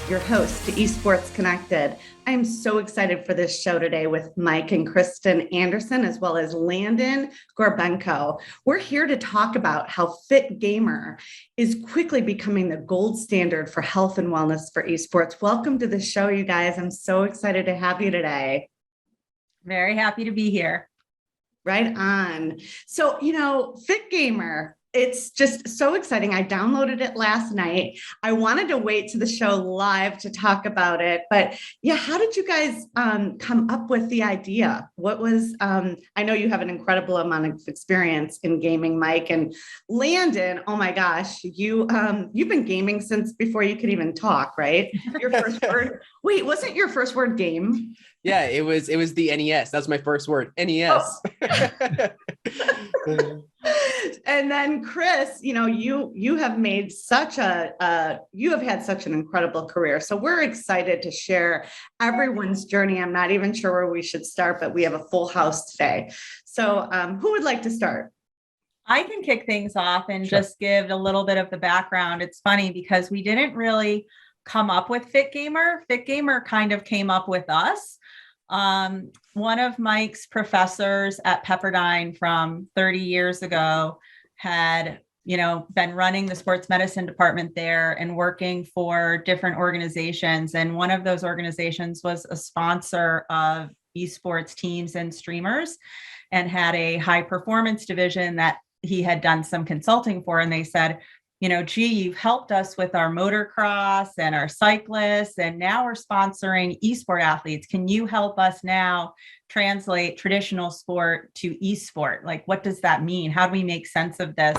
your host to Esports Connected. I am so excited for this show today with Mike and Kristen Anderson, as well as Landon Gorbenko. We're here to talk about how FitGMR is quickly becoming the gold standard for health and wellness for esports. Welcome to the show, you guys. I'm so excited to have you today. Very happy to be here. Right on. So, FitGMR, it's just so exciting. I downloaded it last night. I wanted to wait to the show live to talk about it. But yeah, how did you guys come up with the idea? What was, I know you have an incredible amount of experience in gaming, Mike, and Landon. Oh my gosh, you've been gaming since before you could even talk, right? Your first word, wait, wasn't your first word game? Yeah, it was the NES. That's my first word, NES. Oh. And then Chris, you have made you have had such an incredible career. So we're excited to share everyone's journey. I'm not even sure where we should start, but we have a full house today. So who would like to start? I can kick things off and just give a little bit of the background. It's funny because we didn't really come up with FitGMR. FitGMR kind of came up with us. One of Mike's professors at Pepperdine from 30 years ago had, been running the sports medicine department there and working for different organizations. And one of those organizations was a sponsor of esports teams and streamers and had a high performance division that he had done some consulting for. And they said, gee, you've helped us with our motocross and our cyclists, and now we're sponsoring esport athletes. Can you help us now translate traditional sport to esport? Like, what does that mean? How do we make sense of this?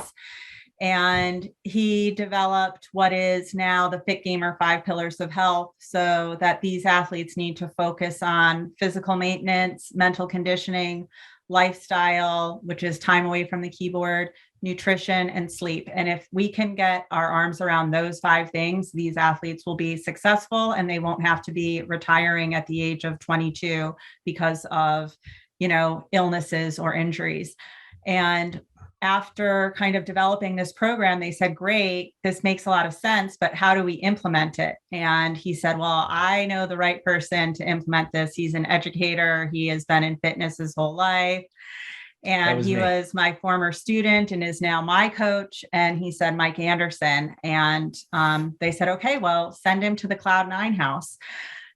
And he developed what is now the FitGMR 5 pillars of health, so that these athletes need to focus on physical maintenance, mental conditioning, lifestyle, which is time away from the keyboard, nutrition, and sleep. And if we can get our arms around those 5 things, these athletes will be successful and they won't have to be retiring at the age of 22 because of, illnesses or injuries. And after kind of developing this program, they said, great, this makes a lot of sense, but how do we implement it? And he said, well, I know the right person to implement this. He's an educator. He has been in fitness his whole life. And he was my former student and is now my coach. And he said, Mike Anderson. And they said, okay, well, send him to the Cloud9 house.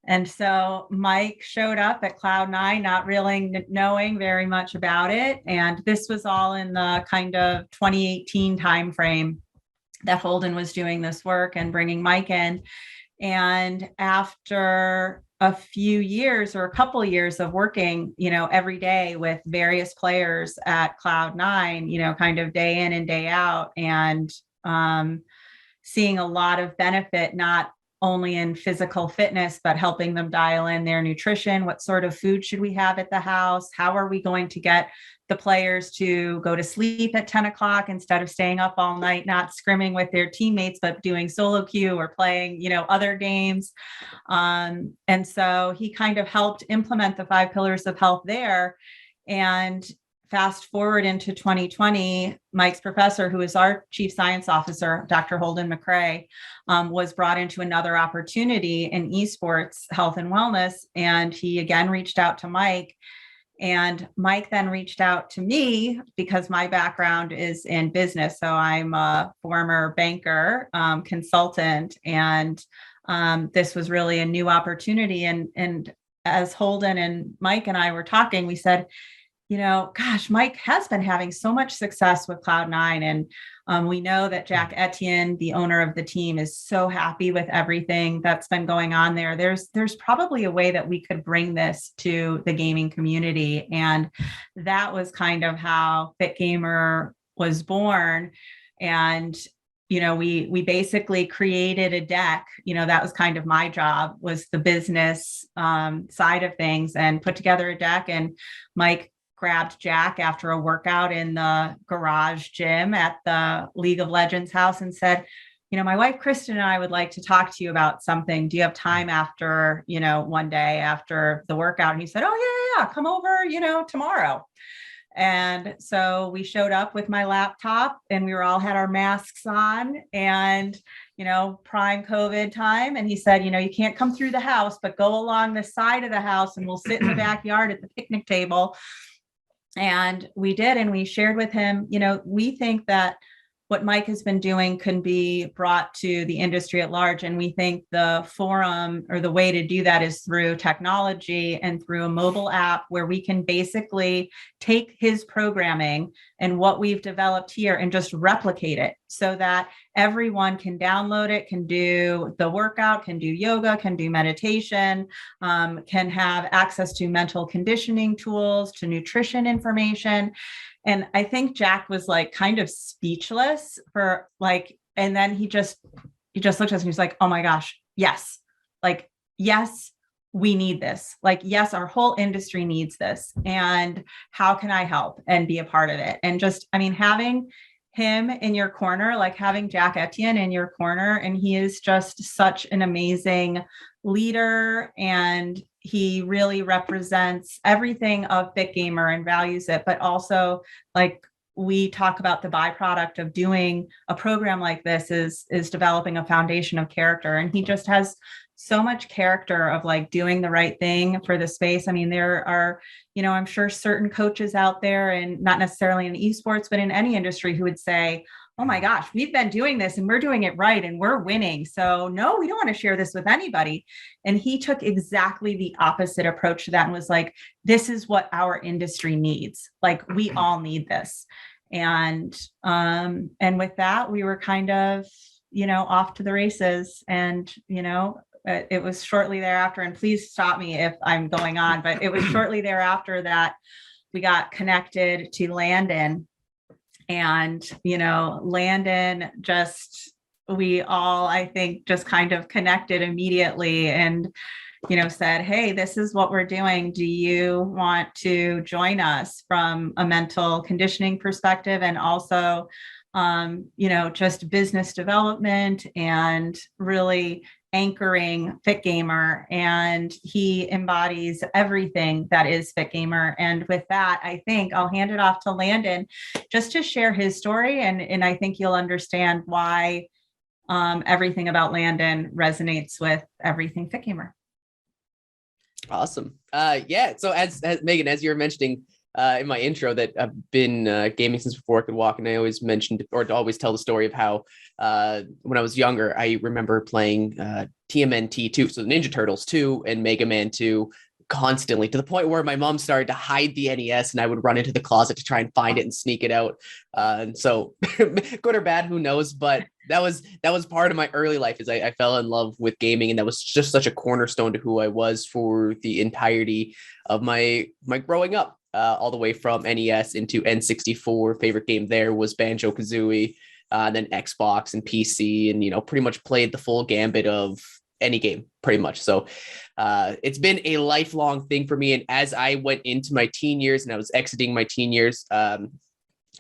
And so Mike showed up at Cloud9, not really knowing very much about it. And this was all in the kind of 2018 timeframe that Holden was doing this work and bringing Mike in. And after a few years or a couple of years of working, every day with various players at Cloud9, kind of day in and day out, and seeing a lot of benefit, not only in physical fitness, but helping them dial in their nutrition. What sort of food should we have at the house? How are we going to get the players to go to sleep at 10 o'clock instead of staying up all night, not scrimming with their teammates, but doing solo queue or playing, other games. And so he kind of helped implement the 5 pillars of health there. And fast forward into 2020, Mike's professor, who is our chief science officer, Dr. Holden McRae, was brought into another opportunity in esports health and wellness. And he again reached out to Mike. And Mike then reached out to me because my background is in business. So I'm a former banker, consultant, and this was really a new opportunity. And as Holden and Mike and I were talking, we said, gosh, Mike has been having so much success with Cloud9. And we know that Jack Etienne, the owner of the team, is so happy with everything that's been going on there. There's probably a way that we could bring this to the gaming community. And that was kind of how FitGMR was born. And we basically created a deck, that was kind of my job, was the business side of things, and put together a deck. And Mike grabbed Jack after a workout in the garage gym at the League of Legends house and said, my wife, Kristen, and I would like to talk to you about something. Do you have time after, one day after the workout? And he said, oh yeah, come over, tomorrow. And so we showed up with my laptop and we all had our masks on, and, prime COVID time. And he said, you can't come through the house, but go along the side of the house and we'll sit in the backyard at the picnic table. And we did. And we shared with him, we think that what Mike has been doing can be brought to the industry at large. And we think the forum or the way to do that is through technology and through a mobile app where we can basically take his programming and what we've developed here and just replicate it so that everyone can download it, can do the workout, can do yoga, can do meditation, can have access to mental conditioning tools, to nutrition information. And I think Jack was like kind of speechless for like, and then he just looked at us and he's like, oh my gosh, yes. Like, yes, we need this. Like, yes, our whole industry needs this. And how can I help and be a part of it? And just, having him in your corner, like having Jack Etienne in your corner, and he is just such an amazing leader, and he really represents everything of FitGMR and values it, but also like we talk about the byproduct of doing a program like this is developing a foundation of character. And he just has so much character of like doing the right thing for the space. There are, I'm sure certain coaches out there, and not necessarily in esports, but in any industry, who would say, oh my gosh, we've been doing this and we're doing it right and we're winning. So no, we don't want to share this with anybody. And he took exactly the opposite approach to that and was like, this is what our industry needs. Like, we all need this. And with that, we were kind of, off to the races. And, it was shortly thereafter, and please stop me if I'm going on, but it was shortly thereafter that we got connected to Landon. And, Landon we all, I think, just kind of connected immediately and, said, hey, this is what we're doing. Do you want to join us from a mental conditioning perspective? And also, just business development and really anchoring FitGMR, and he embodies everything that is FitGMR. And with that, I think I'll hand it off to Landon just to share his story. And I think you'll understand why everything about Landon resonates with everything FitGMR. Awesome. So as Megan, as you were mentioning in my intro, that I've been gaming since before I could walk. And I always mentioned, or always tell the story of how when I was younger, I remember playing TMNT 2, so Ninja Turtles 2 and Mega Man 2 constantly, to the point where my mom started to hide the NES and I would run into the closet to try and find it and sneak it out. And so good or bad, who knows? But that was part of my early life, is I fell in love with gaming, and that was just such a cornerstone to who I was for the entirety of my growing up. All the way from NES into N64. Favorite game there was Banjo-Kazooie, then Xbox and PC, and, pretty much played the full gambit of any game pretty much. So it's been a lifelong thing for me. And as I went into my teen years and I was exiting my teen years,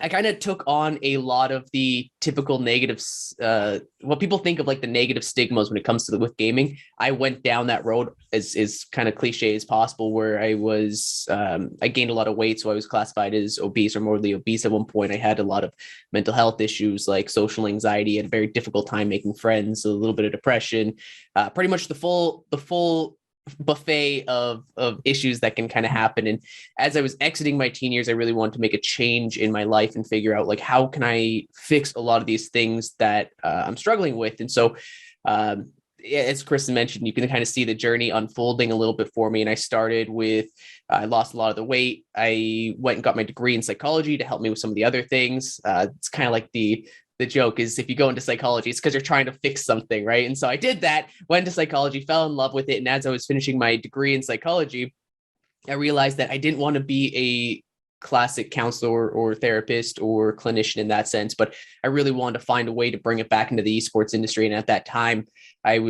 I kind of took on a lot of the typical negatives, what people think of like the negative stigmas when it comes to with gaming. I went down that road as kind of cliche as possible, where I gained a lot of weight. So I was classified as obese or morbidly obese at one point. I had a lot of mental health issues like social anxiety, had a very difficult time making friends, a little bit of depression, pretty much the full buffet of issues that can kind of happen. And as I was exiting my teen years, I really wanted to make a change in my life and figure out like, how can I fix a lot of these things that I'm struggling with? And so as Kristen mentioned, you can kind of see the journey unfolding a little bit for me. And I started with, I lost a lot of the weight. I went and got my degree in psychology to help me with some of the other things. It's kind of like the joke is, if you go into psychology, it's because you're trying to fix something, right? And so I did that, went to psychology, fell in love with it. And as I was finishing my degree in psychology, I realized that I didn't want to be a classic counselor or therapist or clinician in that sense, but I really wanted to find a way to bring it back into the esports industry. And at that time, I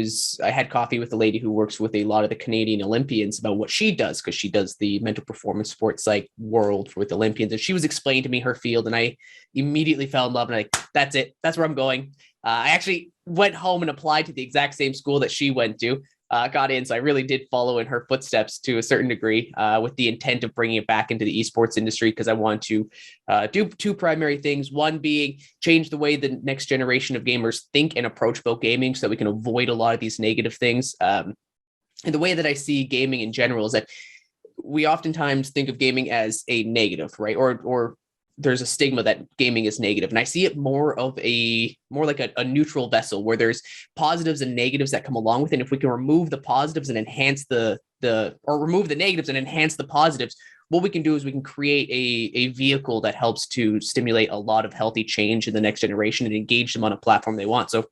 had coffee with a lady who works with a lot of the Canadian Olympians about what she does, because she does the mental performance sports psych world with Olympians. And she was explaining to me her field, and I immediately fell in love, and that's it. That's where I'm going. I actually went home and applied to the exact same school that she went to. got in. So I really did follow in her footsteps to a certain degree, with the intent of bringing it back into the esports industry, because I want to do two primary things. One being change the way the next generation of gamers think and approach about gaming so that we can avoid a lot of these negative things. And the way that I see gaming in general is that we oftentimes think of gaming as a negative, right? Or there's a stigma that gaming is negative. And I see it more like a neutral vessel where there's positives and negatives that come along with it. And if we can remove the positives and enhance remove the negatives and enhance the positives, what we can do is we can create a vehicle that helps to stimulate a lot of healthy change in the next generation and engage them on a platform they want. So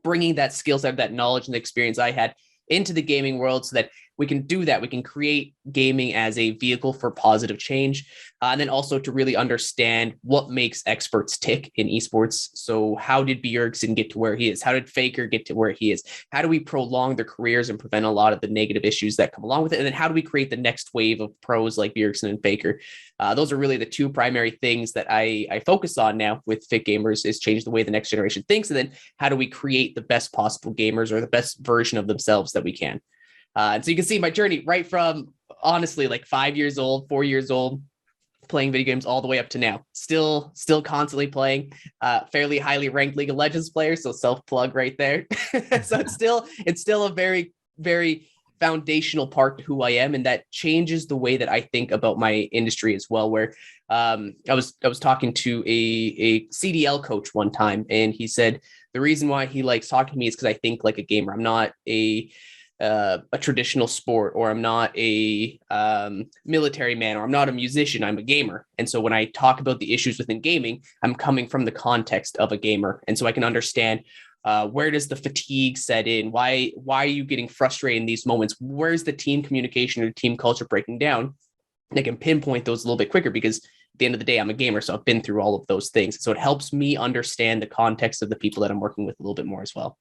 bringing that skill set, that knowledge and the experience I had into the gaming world so that we can do that. We can create gaming as a vehicle for positive change. And then also to really understand what makes experts tick in esports. So how did Bjergsen get to where he is? How did Faker get to where he is? How do we prolong their careers and prevent a lot of the negative issues that come along with it? And then how do we create the next wave of pros like Bjergsen and Faker? Those are really the two primary things that I focus on now with FitGMRs, is change the way the next generation thinks. And then how do we create the best possible gamers or the best version of themselves that we can? And so you can see my journey right from, honestly, like 5 years old, 4 years old, playing video games all the way up to now. Still constantly playing, fairly highly ranked League of Legends player. So self-plug right there. So it's still a very, very foundational part to who I am. And that changes the way that I think about my industry as well, where I was talking to a CDL coach one time, and he said the reason why he likes talking to me is because I think like a gamer. I'm not a traditional sport, or I'm not a military man, or I'm not a musician. I'm a gamer. And so when I talk about the issues within gaming, I'm coming from the context of a gamer. And so I can understand where does the fatigue set in? Why are you getting frustrated in these moments? Where's the team communication or team culture breaking down? And I can pinpoint those a little bit quicker because at the end of the day, I'm a gamer. So I've been through all of those things. So it helps me understand the context of the people that I'm working with a little bit more as well.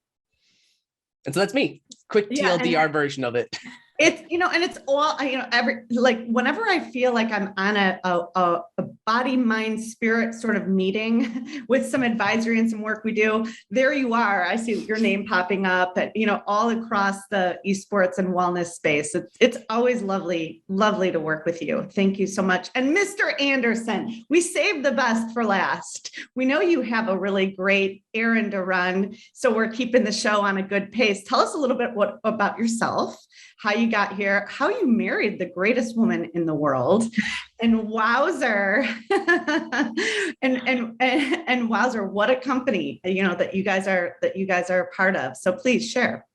And so that's me. Quick TLDR version of it. It's, and it's all, whenever I feel like I'm on a body, mind, spirit sort of meeting with some advisory and some work we do, there you are. I see your name popping up at, all across the esports and wellness space. It's always lovely to work with you. Thank you so much. And Mr. Anderson, we saved the best for last. We know you have a really great errand to run, so we're keeping the show on a good pace. Tell us a little bit about yourself, how you got here, how you married the greatest woman in the world, and wowzer, and wowzer, what a company, that you guys are a part of. So please share.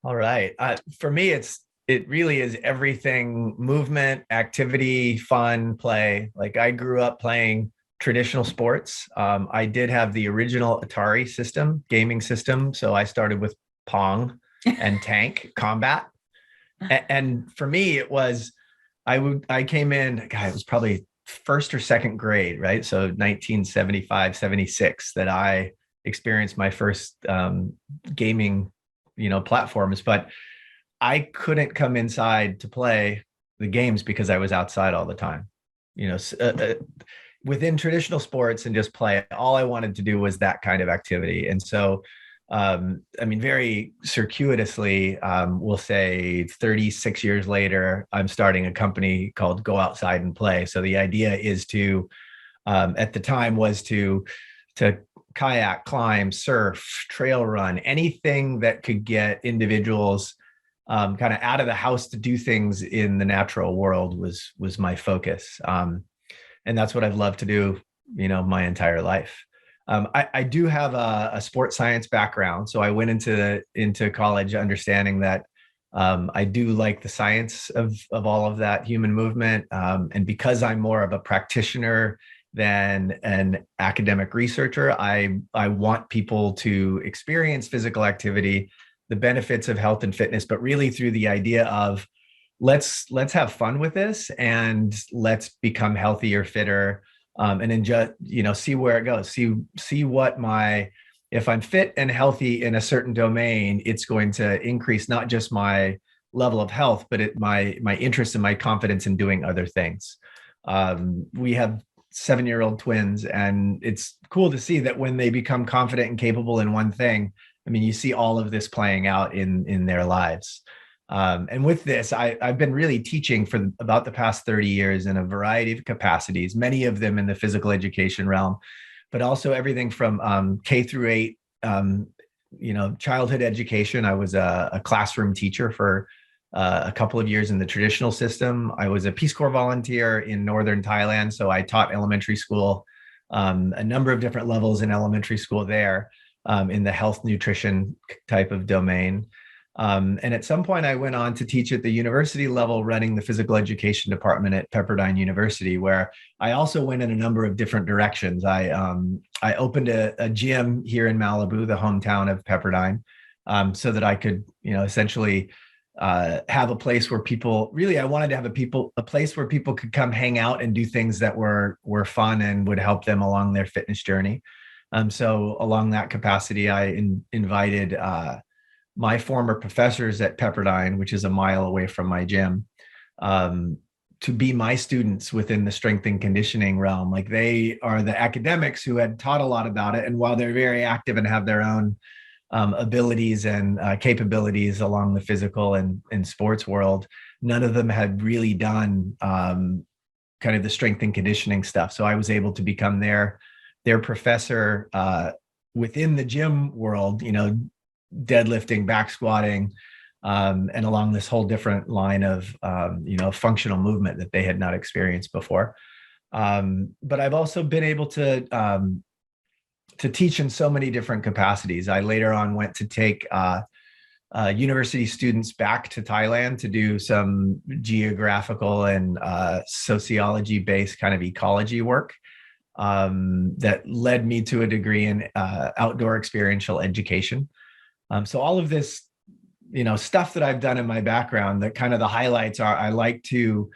All right. For me, it really is everything: movement, activity, fun, play. Like, I grew up playing traditional sports. I did have the original Atari gaming system. So I started with Pong and Tank Combat. And for me, it was, I came in, it was probably first or second grade, right? So 1975, 76 that I experienced my first gaming, platforms, but I couldn't come inside to play the games because I was outside all the time. Within traditional sports and just play, all I wanted to do was that kind of activity. And so very circuitously, we'll say 36 years later, I'm starting a company called Go Outside and Play. So the idea is to, at the time, was to kayak, climb, surf, trail run, anything that could get individuals kind of out of the house to do things in the natural world was my focus. And that's what I've loved to do, my entire life. I do have a sports science background. So I went into college understanding that I do like the science of all of that human movement. And because I'm more of a practitioner than an academic researcher, I want people to experience physical activity, the benefits of health and fitness, but really through the idea of let's have fun with this and let's become healthier, fitter. And then just, see where it goes, see what if I'm fit and healthy in a certain domain, it's going to increase not just my level of health, but my interest and my confidence in doing other things. We have 7-year-old twins, and it's cool to see that when they become confident and capable in one thing, I mean, you see all of this playing out in their lives. And with this, I've been really teaching for about the past 30 years in a variety of capacities, many of them in the physical education realm, but also everything from K through 8, childhood education. I was a classroom teacher for a couple of years in the traditional system. I was a Peace Corps volunteer in northern Thailand, so I taught elementary school, a number of different levels in elementary school there, in the health nutrition type of domain. And at some point, I went on to teach at the university level, running the physical education department at Pepperdine University, where I also went in a number of different directions. I opened a gym here in Malibu, the hometown of Pepperdine, so that I could, essentially have a place where people really, I wanted to have a place where people could come hang out and do things that were fun and would help them along their fitness journey. So along that capacity, I invited my former professors at Pepperdine, which is a mile away from my gym, to be my students within the strength and conditioning realm. Like, they are the academics who had taught a lot about it. And while they're very active and have their own abilities and capabilities along the physical and sports world, none of them had really done kind of the strength and conditioning stuff. So I was able to become their professor within the gym world, deadlifting, back squatting, and along this whole different line of, functional movement that they had not experienced before. But I've also been able to teach in so many different capacities. I later on went to take university students back to Thailand to do some geographical and sociology-based kind of ecology work that led me to a degree in outdoor experiential education. So all of this, stuff that I've done in my background, that kind of the highlights are, I like to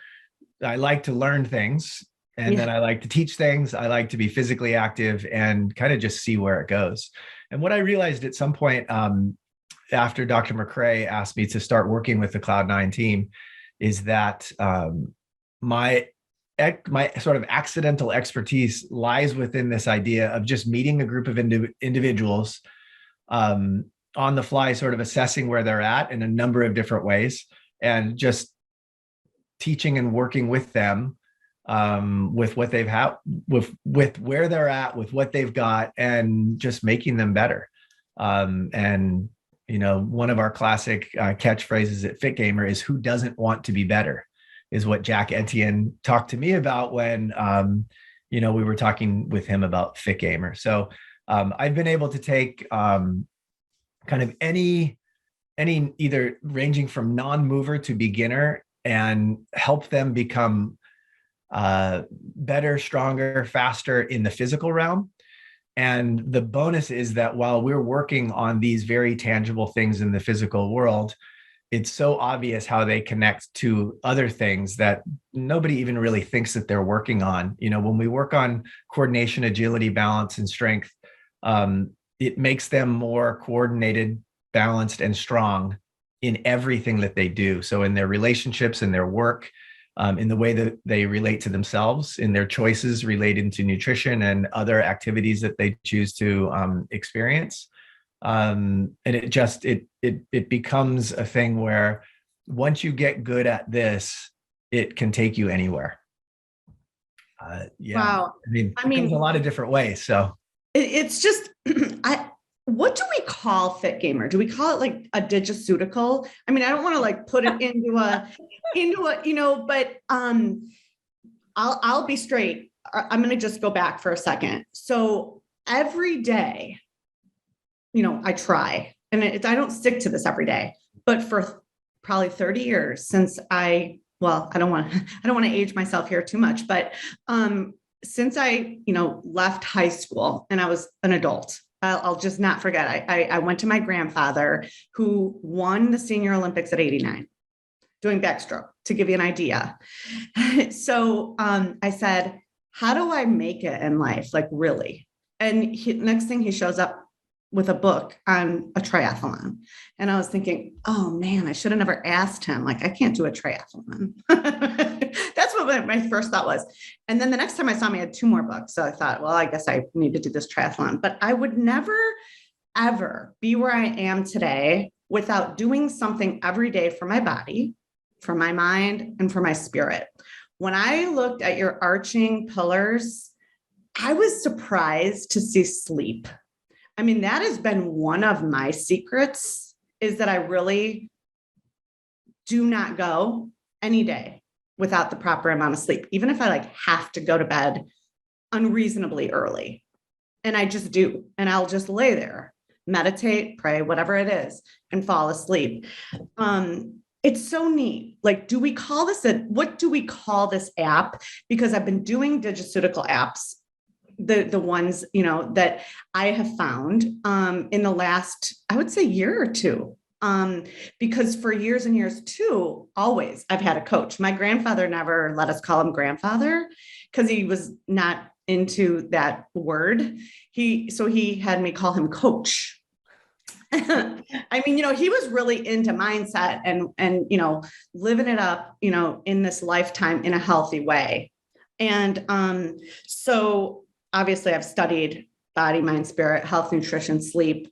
learn things, and then I like to teach things. I like to be physically active and kind of just see where it goes. And what I realized at some point, after Dr. McRae asked me to start working with the Cloud9 team, is that my sort of accidental expertise lies within this idea of just meeting a group of individuals, on the fly, sort of assessing where they're at in a number of different ways, and just teaching and working with them with what they've had, with where they're at, with what they've got, and just making them better. And one of our classic catchphrases at FitGamer is, "Who doesn't want to be better?" is what Jack Etienne talked to me about when we were talking with him about FitGamer. So I've been able to take kind of any either ranging from non-mover to beginner, and help them become better, stronger, faster in the physical realm. And the bonus is that while we're working on these very tangible things in the physical world, it's so obvious how they connect to other things that nobody even really thinks that they're working on. When we work on coordination, agility, balance, and strength, it makes them more coordinated, balanced, and strong in everything that they do. So in their relationships, in their work, in the way that they relate to themselves, in their choices related to nutrition and other activities that they choose to experience. And it becomes a thing where once you get good at this, it can take you anywhere. Wow. I mean, a lot of different ways. So it's just, what do we call FitGamer? Do we call it like a digiceutical? I mean, I don't want to like put it into a, but I'll be straight. I'm going to just go back for a second. So every day, I try, and I don't stick to this every day, but for probably 30 years since I don't want to age myself here too much, but since I, left high school and I was an adult, I'll just not forget. I went to my grandfather, who won the Senior Olympics at 89, doing backstroke, to give you an idea. So I said, how do I make it in life? Like, really? And next thing, he shows up with a book on a triathlon. And I was thinking, oh man, I should have never asked him. Like, I can't do a triathlon. That's what my first thought was. And then the next time I saw him, he had 2 more books. So I thought, well, I guess I need to do this triathlon, but I would never ever be where I am today without doing something every day for my body, for my mind, and for my spirit. When I looked at your arching pillars, I was surprised to see sleep. I mean, that has been one of my secrets, is that I really do not go any day without the proper amount of sleep, even if I like have to go to bed unreasonably early. And I just do, and I'll just lay there, meditate, pray, whatever it is, and fall asleep. It's so neat. Like, what do we call this app? Because I've been doing digiceutical apps, the ones, that I have found in the last, I would say, year or two. Because for years and years too, always I've had a coach. My grandfather never let us call him grandfather because he was not into that word. So he had me call him coach. I mean, he was really into mindset and living it up, in this lifetime in a healthy way. And so obviously I've studied body, mind, spirit, health, nutrition, sleep,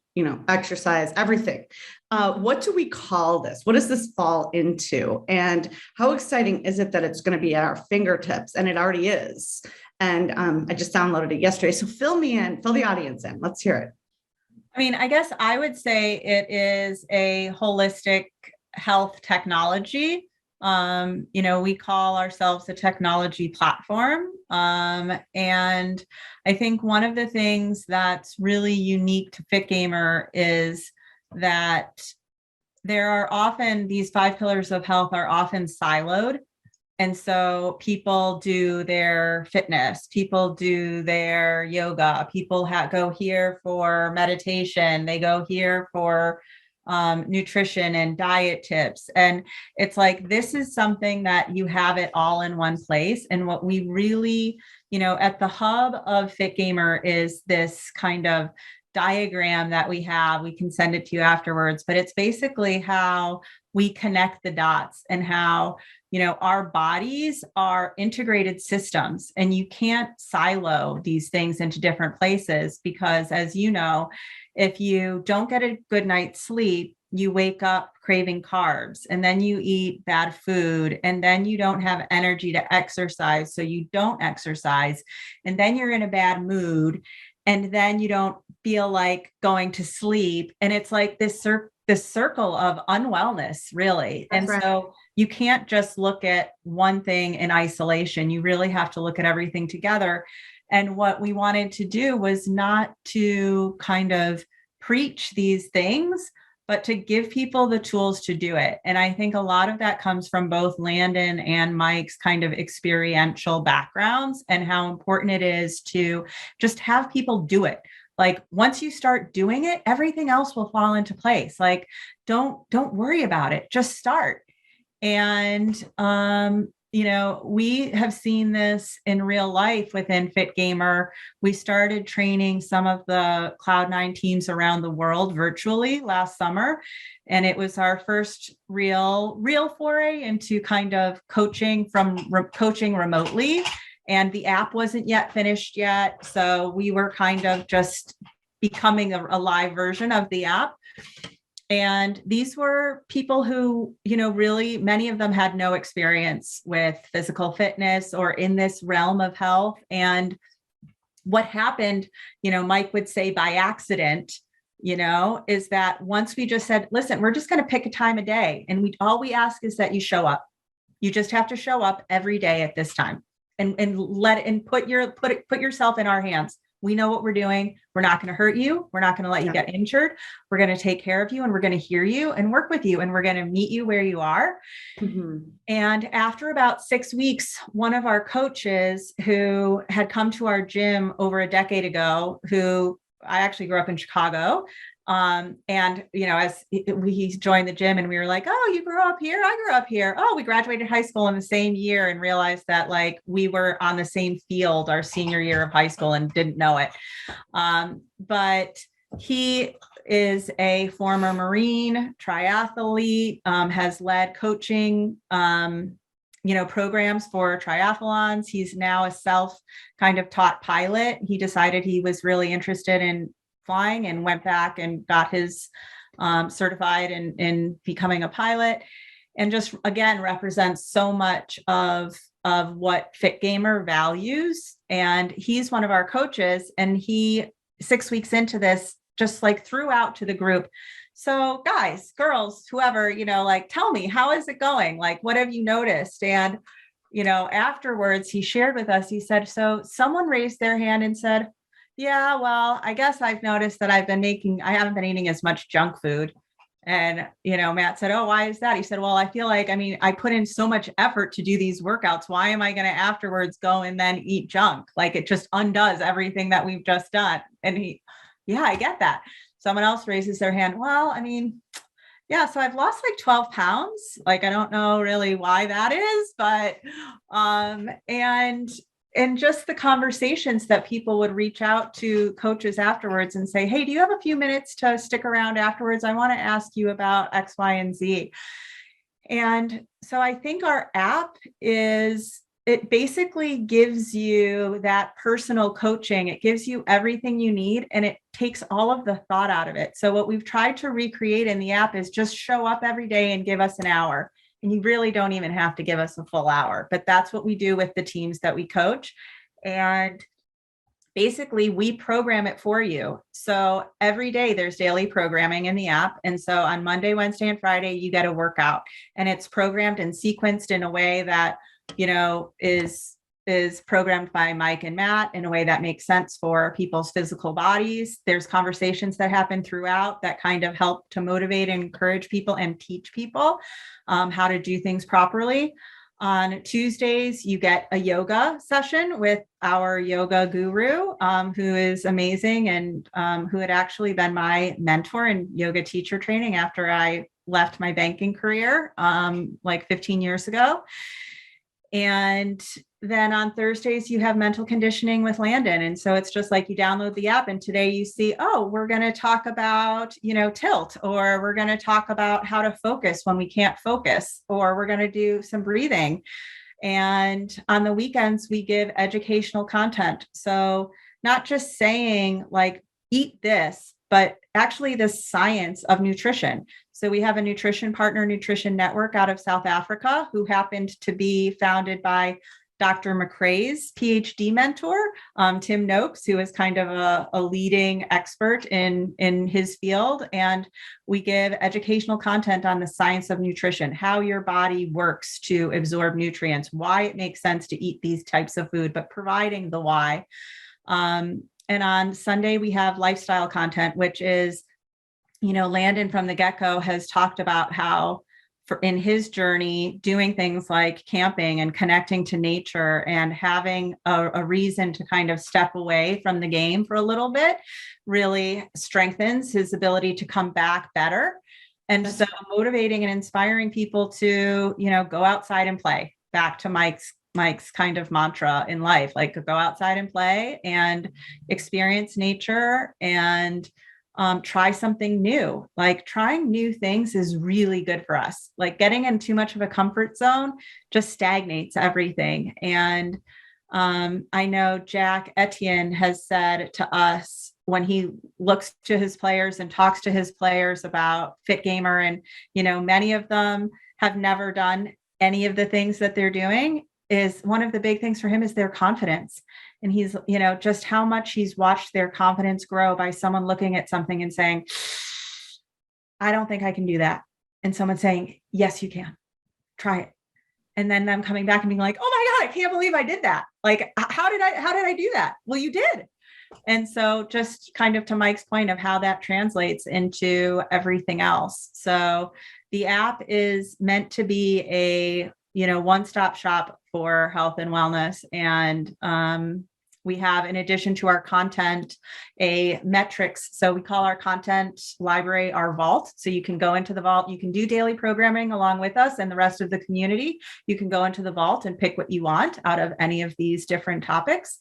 exercise, everything. What do we call this? What does this fall into? And how exciting is it that it's going to be at our fingertips? And it already is. And I just downloaded it yesterday. So fill the audience in. Let's hear it. I mean, I guess I would say it is a holistic health technology. We call ourselves a technology platform. And I think one of the things that's really unique to FitGMR is that there are often, these 5 pillars of health are often siloed. And so people do their fitness, people do their yoga, people go here for meditation, they go here for nutrition and diet tips. And it's like, this is something that you have it all in one place. And what we really, at the hub of FitGMR is this kind of diagram that we have. We can send it to you afterwards, but it's basically how we connect the dots and how, our bodies are integrated systems, and you can't silo these things into different places because, as you know, if you don't get a good night's sleep, you wake up craving carbs, and then you eat bad food, and then you don't have energy to exercise. So you don't exercise, and then you're in a bad mood, and then you don't feel like going to sleep. And it's like this circle of unwellness, really. That's and right. So you can't just look at one thing in isolation. You really have to look at everything together. And what we wanted to do was not to kind of preach these things, but to give people the tools to do it. And I think a lot of that comes from both Landon and Mike's kind of experiential backgrounds and how important it is to just have people do it. Like, once you start doing it, everything else will fall into place. Like, don't worry about it, just start. And, we have seen this in real life within FitGMR. We started training some of the Cloud9 teams around the world virtually last summer. And it was our first real foray into kind of coaching remotely. And the app wasn't yet finished yet. So we were kind of just becoming a live version of the app. And these were people who, really, many of them had no experience with physical fitness or in this realm of health. And what happened, Mike would say by accident, is that once we just said, listen, we're just going to pick a time of day. And all we ask is that you show up. You just have to show up every day at this time and put yourself in our hands. We know what we're doing. We're not going to hurt you. We're not going to let you get injured. We're going to take care of you, and we're going to hear you and work with you, and we're going to meet you where you are. Mm-hmm. And after about 6 weeks, one of our coaches who had come to our gym over a decade ago, who I actually grew up in Chicago, and as he joined the gym, and we were like, oh, you grew up here? I grew up here. Oh, we graduated high school in the same year, and realized that like we were on the same field our senior year of high school and didn't know it. But he is a former Marine, triathlete, has led coaching, programs for triathlons. He's now a self kind of taught pilot. He decided he was really interested in flying and went back and got his certified in becoming a pilot, and just again represents so much of what FitGMR values. And he's one of our coaches, and he 6 weeks into this just like threw out to the group, so guys, girls, whoever, like, tell me, how is it going? Like, what have you noticed? And afterwards he shared with us, he said, so someone raised their hand and said, yeah, well, I guess I've noticed that I haven't been eating as much junk food. And, Matt said, oh, why is that? He said, well, I feel like, I put in so much effort to do these workouts. Why am I going to afterwards go and then eat junk? Like, it just undoes everything that we've just done. And yeah, I get that. Someone else raises their hand. Well, yeah, so I've lost like 12 pounds. Like, I don't know really why that is, but, and just the conversations that people would reach out to coaches afterwards and say, hey, do you have a few minutes to stick around afterwards? I want to ask you about X, Y, and Z. And so I think our app it basically gives you that personal coaching. It gives you everything you need, and it takes all of the thought out of it. So what we've tried to recreate in the app is just show up every day and give us an hour. And you really don't even have to give us a full hour, but that's what we do with the teams that we coach. And basically we program it for you. So every day there's daily programming in the app. And so on Monday, Wednesday, and Friday, you get a workout, and it's programmed and sequenced in a way that, is programmed by Mike and Matt in a way that makes sense for people's physical bodies. There's conversations that happen throughout that kind of help to motivate and encourage people and teach people how to do things properly. On Tuesdays, you get a yoga session with our yoga guru, who is amazing, and who had actually been my mentor in yoga teacher training after I left my banking career like 15 years ago. And then on Thursdays, you have mental conditioning with Landon. And so it's just like you download the app, and today you see, oh, we're going to talk about, tilt, or we're going to talk about how to focus when we can't focus, or we're going to do some breathing. And on the weekends, we give educational content. So not just saying like, eat this, but actually the science of nutrition. So we have a nutrition partner, nutrition network out of South Africa, who happened to be founded by Dr. McRae's PhD mentor, Tim Noakes, who is kind of a leading expert in his field. And we give educational content on the science of nutrition, how your body works to absorb nutrients, why it makes sense to eat these types of food, but providing the why. And on Sunday, we have lifestyle content, which is, Landon from the get-go has talked about how in his journey, doing things like camping and connecting to nature and having a reason to kind of step away from the game for a little bit really strengthens his ability to come back better. And so motivating and inspiring people to, go outside and play, back to Mike's kind of mantra in life, like go outside and play and experience nature and try something new. Like trying new things is really good for us. Like getting in too much of a comfort zone just stagnates everything. And I know Jack Etienne has said to us when he looks to his players and talks to his players about FitGMR, and, many of them have never done any of the things that they're doing, is one of the big things for him is their confidence. And he's, just how much he's watched their confidence grow by someone looking at something and saying, I don't think I can do that. And someone saying, yes, you can. Try it. And then them coming back and being like, oh my God, I can't believe I did that. Like, how did I do that? Well, you did. And so just kind of to Mike's point of how that translates into everything else. So the app is meant to be a, one-stop shop for health and wellness. And we have, in addition to our content, a metrics. So we call our content library our vault. So you can go into the vault, you can do daily programming along with us and the rest of the community. You can go into the vault and pick what you want out of any of these different topics.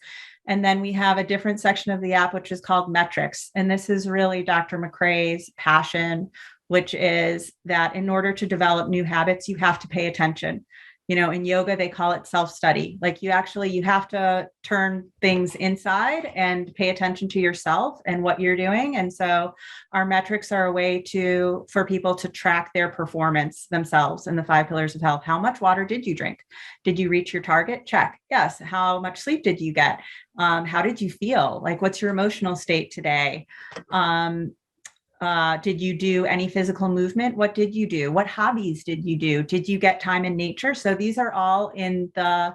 And then we have a different section of the app, which is called metrics. And this is really Dr. McRae's passion, which is that in order to develop new habits, you have to pay attention. In yoga, they call it self-study. Like you have to turn things inside and pay attention to yourself and what you're doing. And so our metrics are a way for people to track their performance themselves in the 5 pillars of health. How much water did you drink? Did you reach your target? Check. Yes. How much sleep did you get? How did you feel? Like, what's your emotional state today? Did you do any physical movement? What did you do? What hobbies did you do? Did you get time in nature? So these are all in the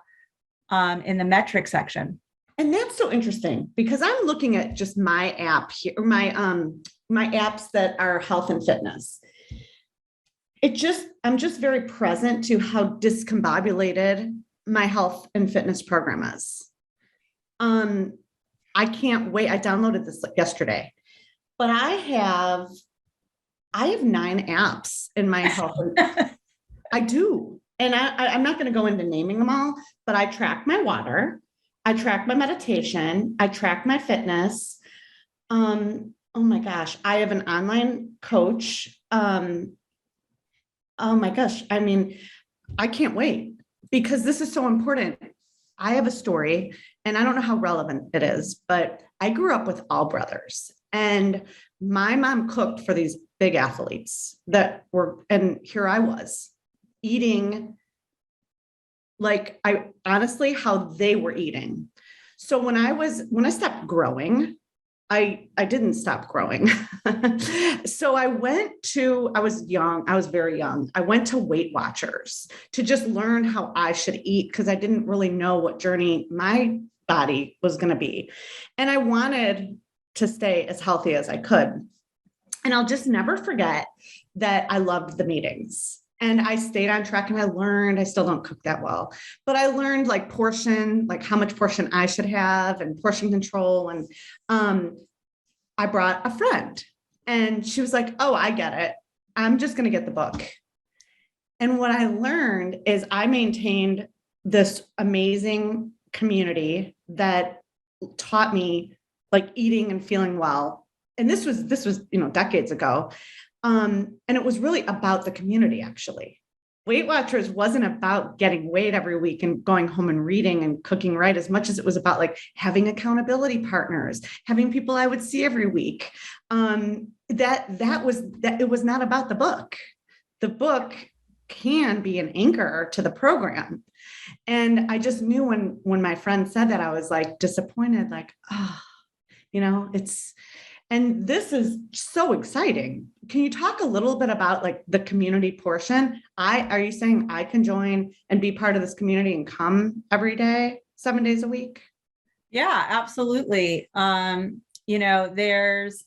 metric section. And that's so interesting because I'm looking at just my app here, my apps that are health and fitness. I'm just very present to how discombobulated my health and fitness program is. I can't wait. I downloaded this yesterday. But I have 9 apps in my health. I do. And I'm not going to go into naming them all, but I track my water. I track my meditation. I track my fitness. Oh my gosh. I have an online coach. Oh my gosh. I mean, I can't wait because this is so important. I have a story and I don't know how relevant it is, but I grew up with all brothers. And my mom cooked for these big athletes and here I was eating like how they were eating. So when I stopped growing, I didn't stop growing. So I was very young. I went to Weight Watchers to just learn how I should eat because I didn't really know what journey my body was going to be. And I wanted to stay as healthy as I could. And I'll just never forget that I loved the meetings and I stayed on track and I still don't cook that well, but I learned like how much portion I should have and portion control. And I brought a friend and she was like, oh, I get it. I'm just going to get the book. And what I learned is I maintained this amazing community that taught me like eating and feeling well. And this was, decades ago. And it was really about the community, actually. Weight Watchers wasn't about getting weight every week and going home and reading and cooking right as much as it was about like having accountability partners, having people I would see every week. It was not about the book. The book can be an anchor to the program. And I just knew when my friend said that, I was like disappointed, like, and this is so exciting. Can you talk a little bit about like the community portion? Are you saying I can join and be part of this community and come every day, 7 days a week? Yeah, absolutely. There's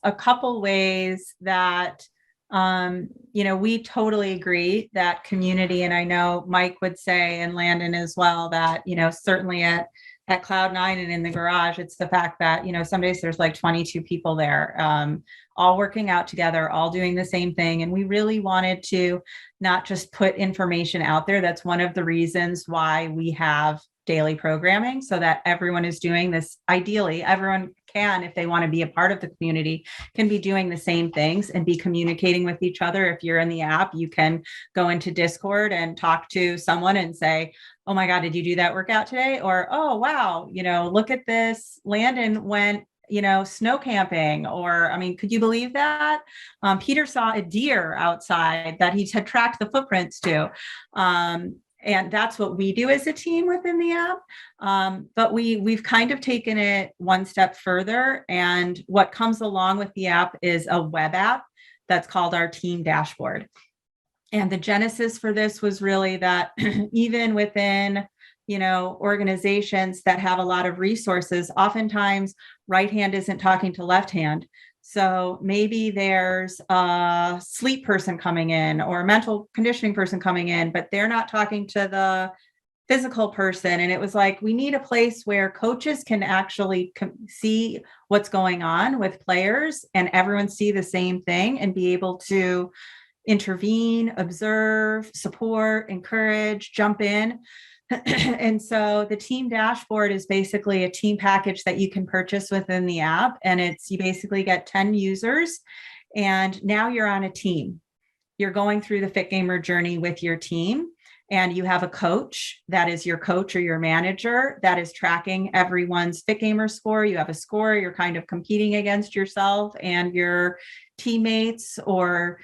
a couple ways that, we totally agree that community, and I know Mike would say, and Landon as well, that, certainly at Cloud9 and in the garage, it's the fact that, some days there's like 22 people there, all working out together, all doing the same thing. And we really wanted to not just put information out there. That's one of the reasons why we have daily programming, so that everyone is doing this. Ideally, everyone can, if they want to be a part of the community, can be doing the same things and be communicating with each other. If you're in the app, you can go into Discord and talk to someone and say, oh my God, did you do that workout today? Or, oh, wow, look at this. Landon went, snow camping, or, could you believe that? Peter saw a deer outside that he had tracked the footprints to. And that's what we do as a team within the app. But we've kind of taken it one step further. And what comes along with the app is a web app that's called our team dashboard. And the genesis for this was really that even within, organizations that have a lot of resources, oftentimes right hand isn't talking to left hand. So maybe there's a sleep person coming in or a mental conditioning person coming in, but they're not talking to the physical person. And it was like, we need a place where coaches can actually see what's going on with players and everyone see the same thing and be able to intervene, observe, support, encourage, jump in. And so the team dashboard is basically a team package that you can purchase within the app. And you basically get 10 users and now you're on a team. You're going through the FitGamer journey with your team. and you have a coach that is your coach or your manager that is tracking everyone's FitGamer score. You have a score, you're kind of competing against yourself and your teammates, or,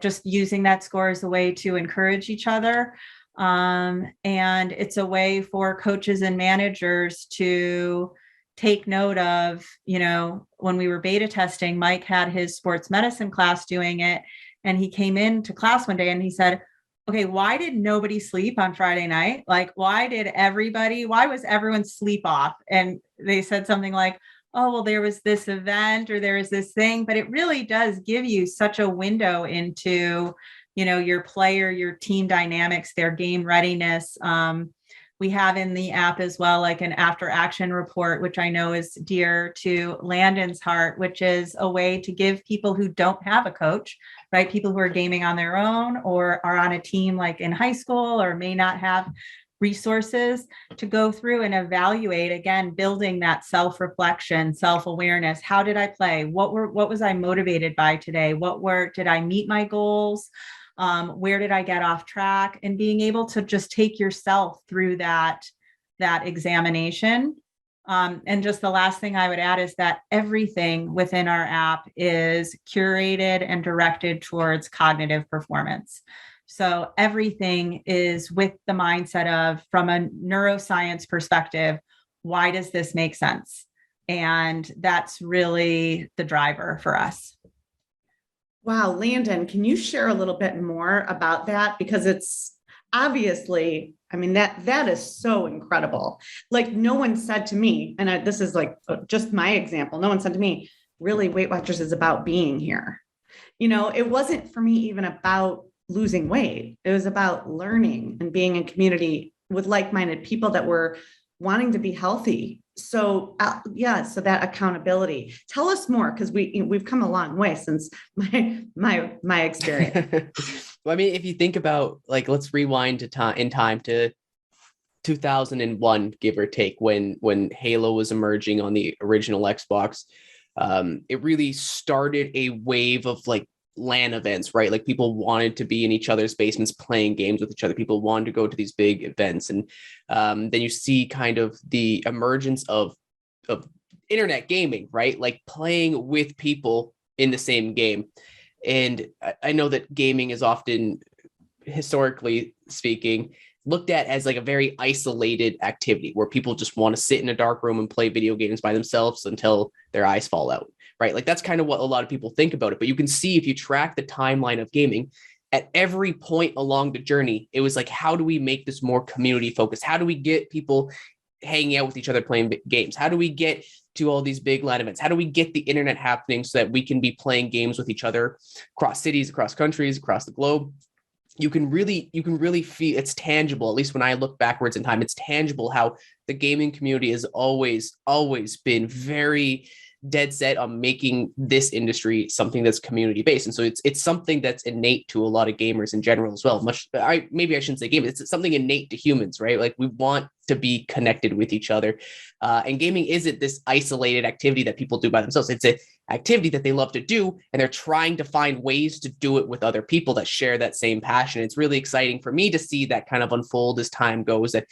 just using that score as a way to encourage each other. And it's a way for coaches and managers to take note of, when we were beta testing, Mike had his sports medicine class doing it. And he came into class one day and he said, okay, why did nobody sleep on Friday night? Like, why was everyone sleep off? And they said something like, oh, well, there was this event or there was this thing, but it really does give you such a window into, your player, your team dynamics, their game readiness. We have in the app as well, like an after action report, which I know is dear to Landon's heart, which is a way to give people who don't have a coach, right? People who are gaming on their own or are on a team like in high school or may not have resources to go through and evaluate, again, building that self-reflection, self-awareness. How did I play? What was I motivated by today? Did I meet my goals? Where did I get off track? And being able to just take yourself through that examination. And just the last thing I would add is that everything within our app is curated and directed towards cognitive performance. So everything is with the mindset of, from a neuroscience perspective, why does this make sense? And that's really the driver for us. Wow, Landon, can you share a little bit more about that? Because it's obviously, that is so incredible. Like, no one said to me, and this is like just my example, no one said to me, really, Weight Watchers is about being here. It wasn't for me even about losing weight. It was about learning and being in community with like-minded people that were wanting to be healthy. So so that accountability. Tell us more, because we've come a long way since my experience. Well, if you think about, like, let's rewind in time to 2001, give or take, when Halo was emerging on the original Xbox. It really started a wave of like LAN events, right? Like, people wanted to be in each other's basements playing games with each other. People wanted to go to these big events. And then you see kind of the emergence of internet gaming, right? Like playing with people in the same game. And I know that gaming is often, historically speaking, looked at as like a very isolated activity where people just want to sit in a dark room and play video games by themselves until their eyes fall out. Right? Like, that's kind of what a lot of people think about it. But you can see, if you track the timeline of gaming, at every point along the journey, it was like, how do we make this more community focused? How do we get people hanging out with each other playing games? How do we get to all these big LAN events? How do we get the internet happening so that we can be playing games with each other across cities, across countries, across the globe? You can really feel it's tangible. At least when I look backwards in time, it's tangible how the gaming community has always been very dead set on making this industry something that's community based. And so it's something that's innate to a lot of gamers in general as well. Maybe I shouldn't say gamers, it's something innate to humans, right? Like, we want to be connected with each other. And gaming isn't this isolated activity that people do by themselves. It's an activity that they love to do, and they're trying to find ways to do it with other people that share that same passion. It's really exciting for me to see that kind of unfold as time goes, that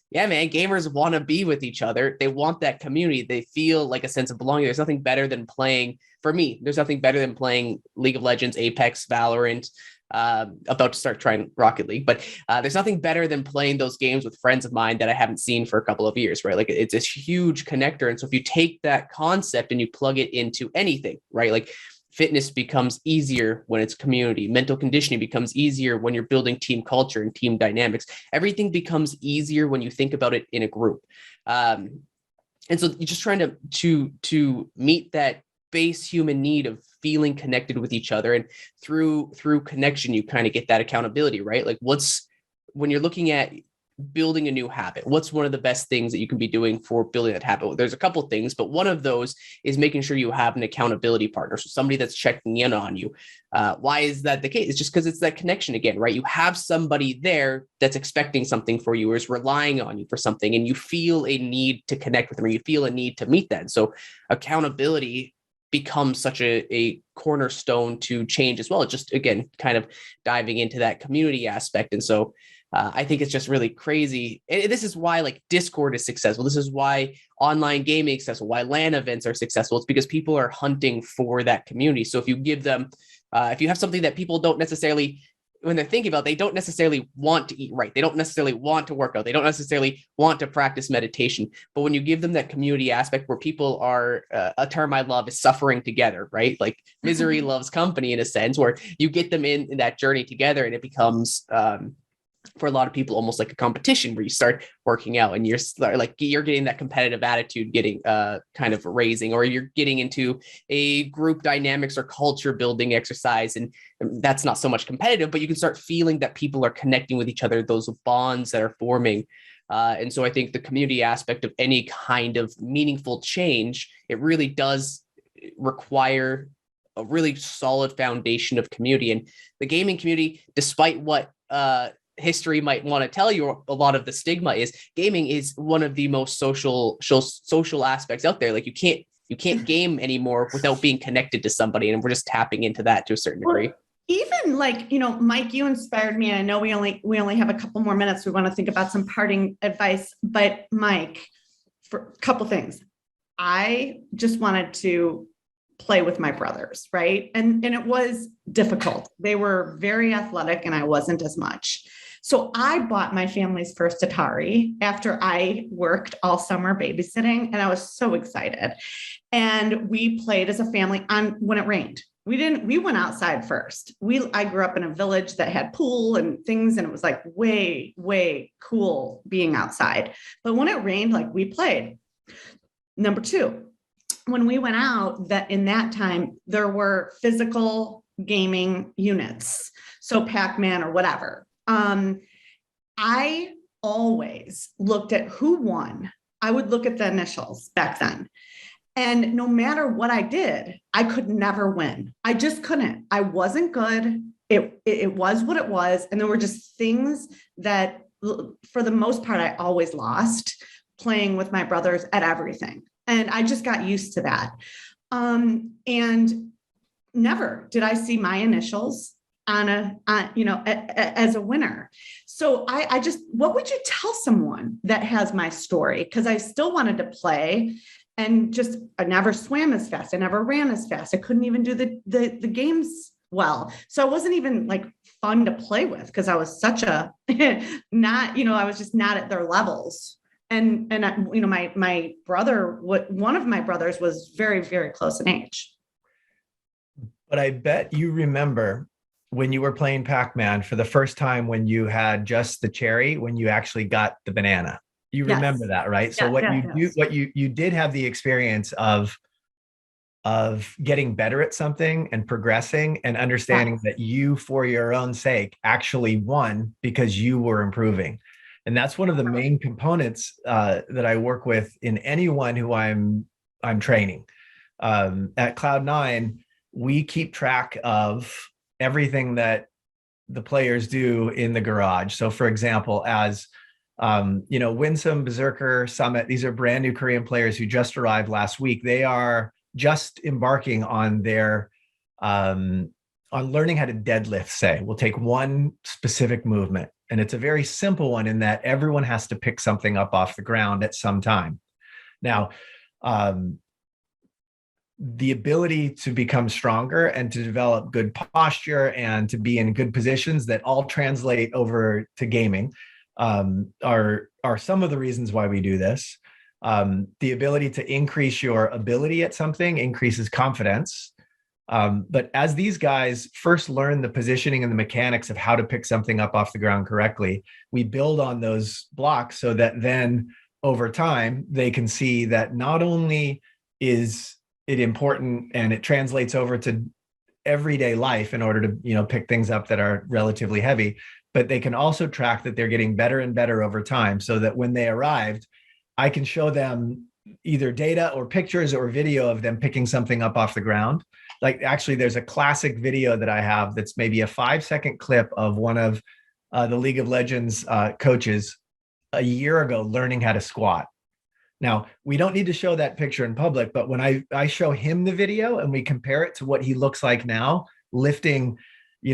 yeah, man, gamers want to be with each other. They want that community. They feel like a sense of belonging. There's nothing better than playing, for me, there's nothing better than playing League of Legends, Apex, Valorant, about to start trying Rocket League, but there's nothing better than playing those games with friends of mine that I haven't seen for a couple of years, right? Like, it's this huge connector. And so if you take that concept and you plug it into anything, right? Like, fitness becomes easier when it's community. Mental conditioning becomes easier when you're building team culture and team dynamics. Everything becomes easier when you think about it in a group. And so you're just trying to meet that base human need of feeling connected with each other. And through connection, you kind of get that accountability, right? Like, when you're looking at building a new habit, what's one of the best things that you can be doing for building that habit? There's a couple of things, but one of those is making sure you have an accountability partner. So somebody that's checking in on you. Why is that the case? It's just because it's that connection again, right? You have somebody there that's expecting something for you, or is relying on you for something, and you feel a need to connect with them, or you feel a need to meet that. And so accountability becomes such a cornerstone to change as well. Just, again, kind of diving into that community aspect. And so I think it's just really crazy. And this is why like Discord is successful. This is why online gaming is successful, why LAN events are successful. It's because people are hunting for that community. So if you give them, if you have something that people don't necessarily, when they're thinking about, they don't necessarily want to eat right. They don't necessarily want to work out. They don't necessarily want to practice meditation. But when you give them that community aspect where people are, a term I love is suffering together, right? Like misery loves company in a sense, where you get them in that journey together, and it becomes, for a lot of people, almost like a competition where you start working out and you're getting that competitive attitude getting kind of raising, or you're getting into a group dynamics or culture building exercise. And that's not so much competitive, but you can start feeling that people are connecting with each other, those bonds that are forming. And so I think the community aspect of any kind of meaningful change, it really does require a really solid foundation of community. And the gaming community, despite what history might want to tell you, a lot of the stigma is, gaming is one of the most social aspects out there. Like you can't game anymore without being connected to somebody, and we're just tapping into that to a certain degree. Even like, Mike, you inspired me. I know we only have a couple more minutes. We want to think about some parting advice, but Mike, for a couple things, I just wanted to play with my brothers, right? And it was difficult. They were very athletic and I wasn't as much. So I bought my family's first Atari after I worked all summer babysitting, and I was so excited. And we played as a family when it rained. We went outside first. I grew up in a village that had pool and things, and it was like way, way cool being outside. But when it rained, like we played. Number two, when we went out, that in that time, there were physical gaming units. So Pac-Man or whatever. I always looked at who won. I would look at the initials back then. And no matter what I did, I could never win. I just couldn't. I wasn't good. It was what it was. And there were just things that, for the most part, I always lost playing with my brothers at everything. And I just got used to that. And never did I see my initials as a winner. So I just, what would you tell someone that has my story? Because I still wanted to play, and just, I never swam as fast. I never ran as fast. I couldn't even do the games well. So I wasn't even like fun to play with, because I was such a I was just not at their levels. And my brother, one of my brothers was very, very close in age. But I bet you remember when you were playing Pac-Man for the first time, when you had just the cherry, when you actually got the banana. You remember that, right? So you did have the experience of getting better at something and progressing and understanding that you, for your own sake, actually won because you were improving. And that's one of the main components that I work with in anyone who I'm training. At Cloud9, we keep track of everything that the players do in the garage. So for example, as Winsome, Berserker, Summit, these are brand new Korean players who just arrived last week. They are just embarking on their on learning how to deadlift, say. We'll take one specific movement, and it's a very simple one in that everyone has to pick something up off the ground at some time. Now, the ability to become stronger and to develop good posture and to be in good positions that all translate over to gaming are some of the reasons why we do this. The ability to increase your ability at something increases confidence. But as these guys first learn the positioning and the mechanics of how to pick something up off the ground correctly, we build on those blocks so that then over time, they can see that not only is it important and it translates over to everyday life in order to, pick things up that are relatively heavy, but they can also track that they're getting better and better over time, so that when they arrived, I can show them either data or pictures or video of them picking something up off the ground. Like, actually, there's a classic video that I have that's maybe a 5-second clip of one of the League of Legends coaches a year ago learning how to squat. Now, we don't need to show that picture in public, but when I show him the video and we compare it to what he looks like now, lifting,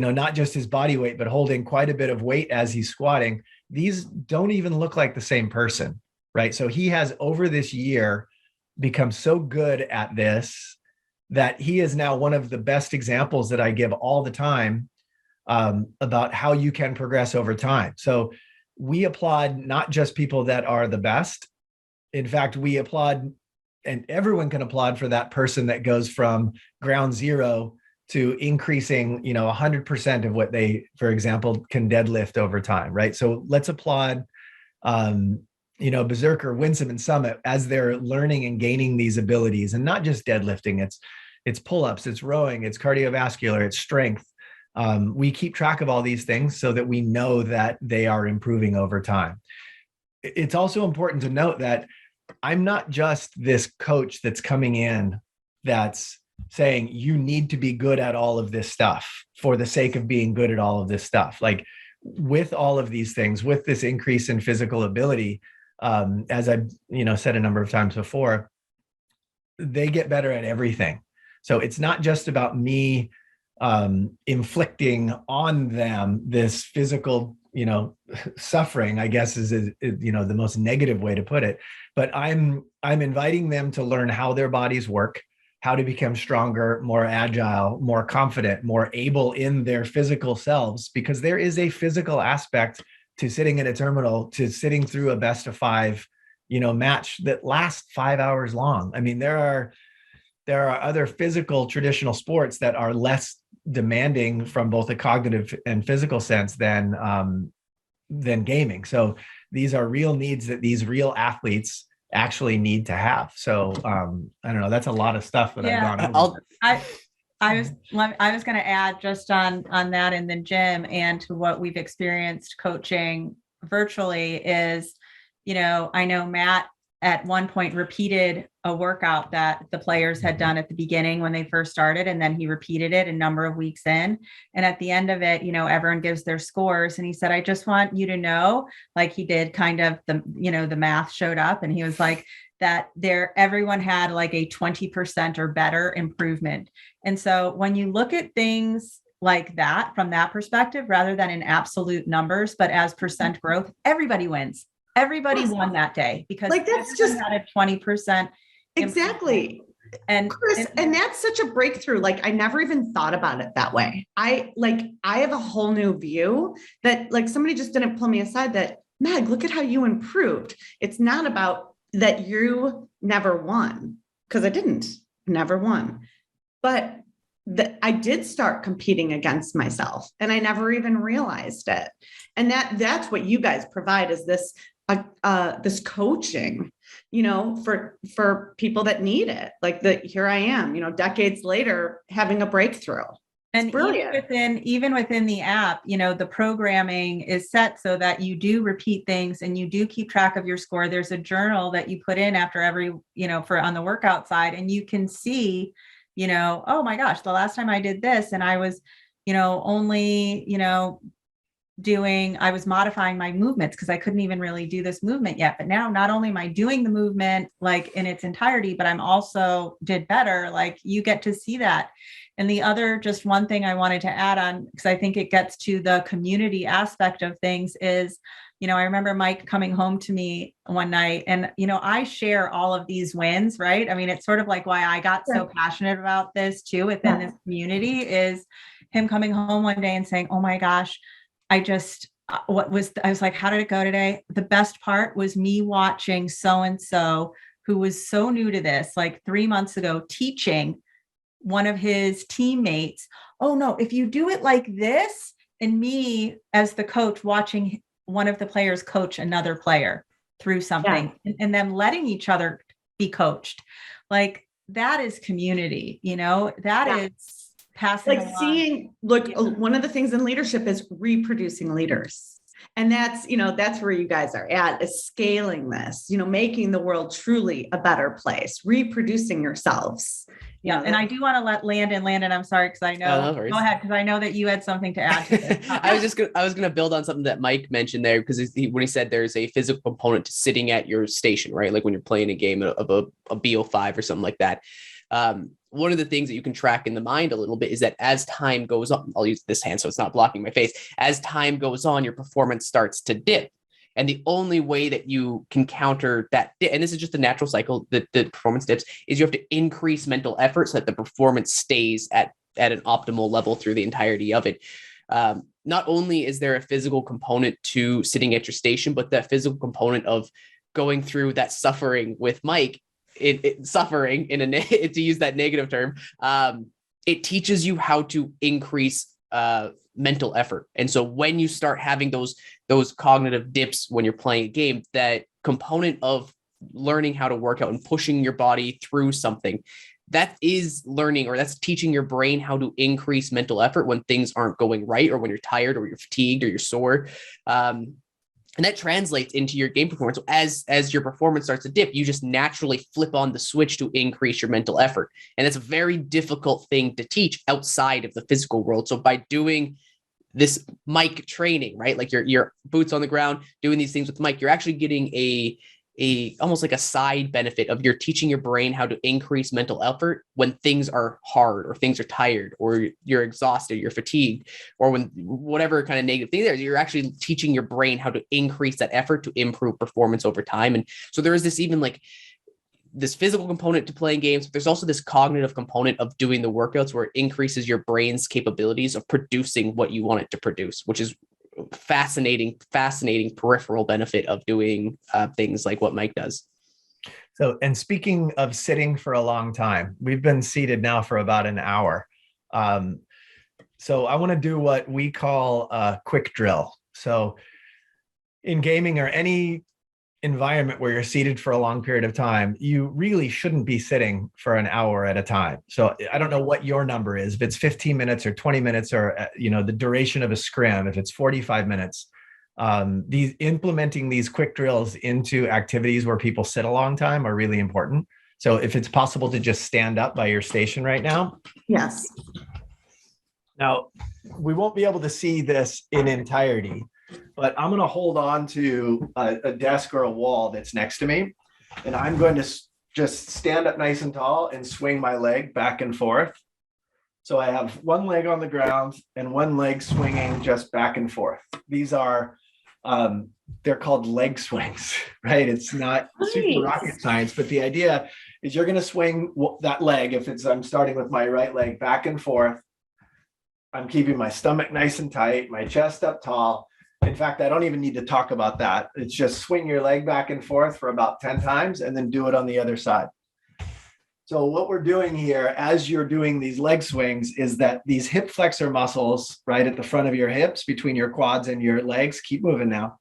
not just his body weight, but holding quite a bit of weight as he's squatting. These don't even look like the same person, right? So he has over this year become so good at this that he is now one of the best examples that I give all the time about how you can progress over time. So we applaud not just people that are the best. In fact, we applaud, and everyone can applaud for that person that goes from ground zero to increasing, 100% of what they, for example, can deadlift over time, right? So let's applaud, Berserker, Winsome, and Summit as they're learning and gaining these abilities, and not just deadlifting. It's pull-ups, it's rowing, it's cardiovascular, it's strength. We keep track of all these things so that we know that they are improving over time. It's also important to note that I'm not just this coach that's coming in that's saying you need to be good at all of this stuff for the sake of being good at all of this stuff. Like, with all of these things, with this increase in physical ability, as I've said a number of times before, they get better at everything. So it's not just about me inflicting on them this physical, suffering, I guess is the most negative way to put it. But I'm inviting them to learn how their bodies work, how to become stronger, more agile, more confident, more able in their physical selves, because there is a physical aspect to sitting at a terminal, to sitting through a best of 5, match that lasts 5 hours long. I mean, there are other physical traditional sports that are less demanding from both a cognitive and physical sense than gaming. So these are real needs that these real athletes actually need to have. So I don't know, that's a lot of stuff that I've gone over. I was going to add just on that in the gym and to what we've experienced coaching virtually is, I know Matt at one point repeated a workout that the players had done at the beginning when they first started. And then he repeated it a number of weeks in. And at the end of it, everyone gives their scores. And he said, I just want you to know, like he did kind of the math showed up, and he was like that everyone had like a 20% or better improvement. And so when you look at things like that from that perspective, rather than in absolute numbers, but as percent growth, everybody wins. Everybody won that day because like that's just had a 20%. Exactly. And Chris, and that's such a breakthrough. Like, I never even thought about it that way. I have a whole new view that, like, somebody just didn't pull me aside that, Meg, look at how you improved. It's not about that you never won, because I didn't, never won. But I did start competing against myself, and I never even realized it. And that's what you guys provide, is this this coaching, for people that need it. Like, here I am, decades later, having a breakthrough. And even within the app, the programming is set so that you do repeat things and you do keep track of your score. There's a journal that you put in after every, for on the workout side, and you can see, oh my gosh, the last time I did this and I was, only, I was modifying my movements because I couldn't even really do this movement yet. But now not only am I doing the movement like in its entirety, but I'm also did better. Like, you get to see that. And the other, just one thing I wanted to add on, because I think it gets to the community aspect of things, is, I remember Mike coming home to me one night and, I share all of these wins, right? I mean, it's sort of like why I got so passionate about this too within this community, is him coming home one day and saying, oh my gosh, I was like, how did it go today? The best part was me watching so-and-so, who was so new to this, like 3 months ago, teaching one of his teammates, oh no, if you do it like this, and me as the coach watching one of the players coach another player through something, and them letting each other be coached. Like, that is community, that is passing like along. One of the things in leadership is reproducing leaders. And that's where you guys are at, is scaling this, making the world truly a better place, reproducing yourselves. Yeah. And I do want to let Landon, I'm sorry, because I know, go ahead, because I know that you had something to add to this. I was going to build on something that Mike mentioned there, because when he said there's a physical component to sitting at your station, right? Like when you're playing a game of a BO5 or something like that. one of the things that you can track in the mind a little bit is that as time goes on, I'll use this hand so it's not blocking my face. As time goes on, your performance starts to dip. And the only way that you can counter that, and this is just a natural cycle, that the performance dips, is you have to increase mental effort so that the performance stays at an optimal level through the entirety of it. Not only is there a physical component to sitting at your station, but that physical component of going through that suffering with Mike, suffering to use that negative term, it teaches you how to increase mental effort. And so when you start having those cognitive dips when you're playing a game, that component of learning how to work out and pushing your body through something, that is learning, or that's teaching your brain how to increase mental effort when things aren't going right, or when you're tired, or you're fatigued, or you're sore. And that translates into your game performance. So as your performance starts to dip, you just naturally flip on the switch to increase your mental effort. And that's a very difficult thing to teach outside of the physical world. So by doing this Mike training, right? Like your boots on the ground, doing these things with Mike, you're actually getting a almost like a side benefit of you're teaching your brain how to increase mental effort when things are hard, or things are tired, or you're exhausted, you're fatigued, or when whatever kind of negative thing there is, you're actually teaching your brain how to increase that effort to improve performance over time. And so there is this even like this physical component to playing games, but there's also this cognitive component of doing the workouts where it increases your brain's capabilities of producing what you want it to produce, which is fascinating peripheral benefit of doing things like what Mike does. So, and speaking of sitting for a long time, we've been seated now for about an hour. So I want to do what we call a quick drill. So in gaming or any environment where you're seated for a long period of time, you really shouldn't be sitting for an hour at a time. So I don't know what your number is, if it's 15 minutes or 20 minutes, or the duration of a scrim, if it's 45 minutes. Implementing these quick drills into activities where people sit a long time are really important. So if it's possible to just stand up by your station right now. Yes. Now, we won't be able to see this in entirety, but I'm going to hold on to a desk or a wall that's next to me, and I'm going to just stand up nice and tall and swing my leg back and forth. So I have one leg on the ground and one leg swinging just back and forth. These are, they're called leg swings, right? It's not super rocket science, but the idea is you're going to swing that leg. I'm starting with my right leg back and forth. I'm keeping my stomach nice and tight, my chest up tall. In fact, I don't even need to talk about that. It's just swing your leg back and forth for about 10 times and then do it on the other side. So what we're doing here as you're doing these leg swings is that these hip flexor muscles right at the front of your hips, between your quads and your legs, keep moving now,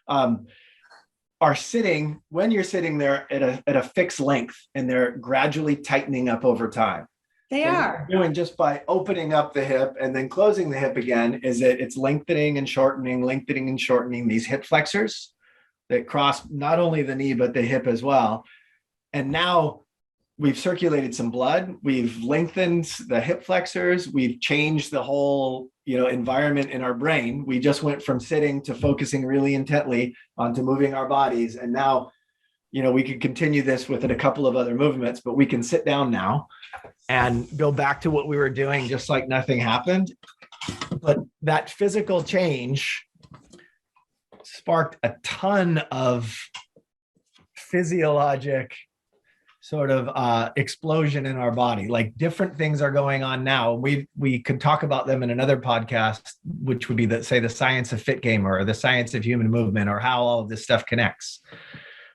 are sitting, when you're sitting there at a fixed length, and they're gradually tightening up over time. They are. Doing just by opening up the hip and then closing the hip again is that it's lengthening and shortening these hip flexors that cross not only the knee, but the hip as well. And now we've circulated some blood. We've lengthened the hip flexors. We've changed the whole, environment in our brain. We just went from sitting to focusing really intently onto moving our bodies. And now, we could continue this with a couple of other movements, but we can sit down now and go back to what we were doing just like nothing happened. But that physical change sparked a ton of physiologic sort of explosion in our body. Like different things are going on now. We could talk about them in another podcast, which would be the science of FitGMR, or the science of human movement, or how all of this stuff connects.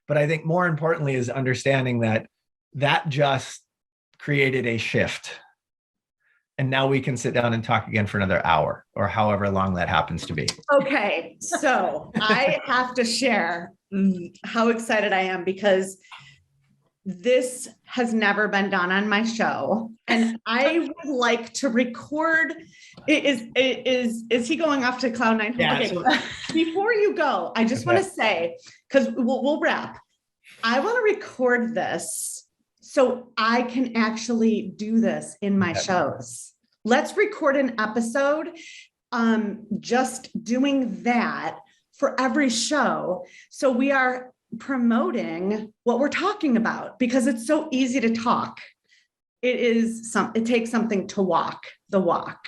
But I think more importantly is understanding that just created a shift. And now we can sit down and talk again for another hour, or however long that happens to be. Okay. So I have to share how excited I am, because this has never been done on my show. And I would like to record. Is he going off to cloud nine? Yeah, okay. So before you go, I just want to say, because we'll wrap. I want to record this so I can actually do this in my shows. Let's record an episode, just doing that for every show. So we are promoting what we're talking about, because it's so easy to talk. it takes something to walk the walk.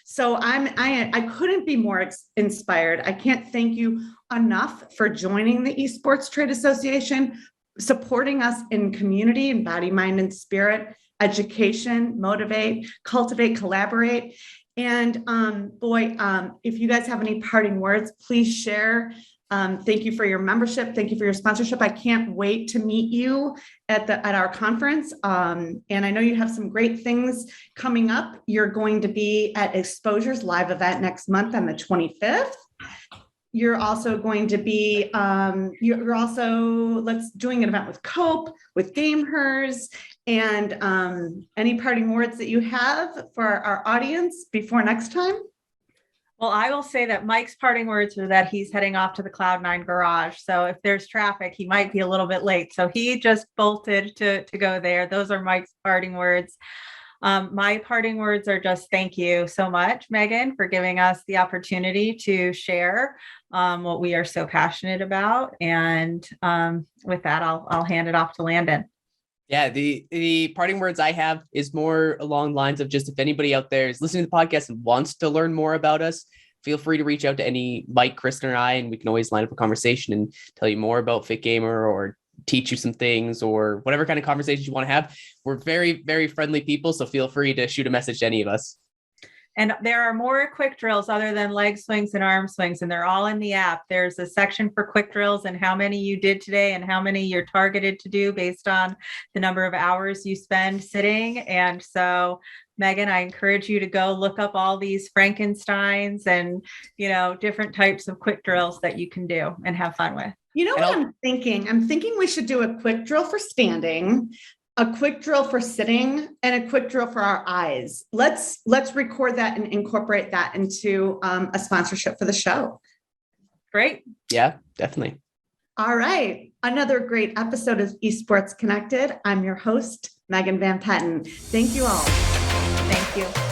So I couldn't be more inspired. I can't thank you enough for joining the Esports Trade Association, supporting us in community and body, mind, and spirit, education, motivate, cultivate, collaborate. And if you guys have any parting words, please share. Thank you for your membership. Thank you for your sponsorship. I can't wait to meet you at our conference. And I know you have some great things coming up. You're going to be at Exposure's live event next month on the 25th. You're also going to be, you're also doing an event with Cope, with Gamehers, and any parting words that you have for our audience before next time? Well, I will say that Mike's parting words are that he's heading off to the Cloud9 garage. So if there's traffic, he might be a little bit late. So he just bolted to go there. Those are Mike's parting words. My parting words are just thank you so much, Megan, for giving us the opportunity to share what we are so passionate about. And with that, I'll hand it off to Landon. Yeah, the parting words I have is more along lines of just if anybody out there is listening to the podcast and wants to learn more about us, feel free to reach out to any Mike, Kristen, or I, and we can always line up a conversation and tell you more about FitGMR or teach you some things or whatever kind of conversations you want to have. We're very, very friendly people, so feel free to shoot a message to any of us. And there are more quick drills other than leg swings and arm swings, and they're all in the app. There's a section for quick drills and how many you did today and how many you're targeted to do based on the number of hours you spend sitting. And so, Megan, I encourage you to go look up all these Frankensteins and, different types of quick drills that you can do and have fun with. You know what I'm thinking? I'm thinking we should do a quick drill for standing, a quick drill for sitting, and a quick drill for our eyes. Let's record that and incorporate that into a sponsorship for the show. Great. Yeah, definitely. All right. Another great episode of Esports Connected. I'm your host, Megan Van Petten. Thank you all. Thank you.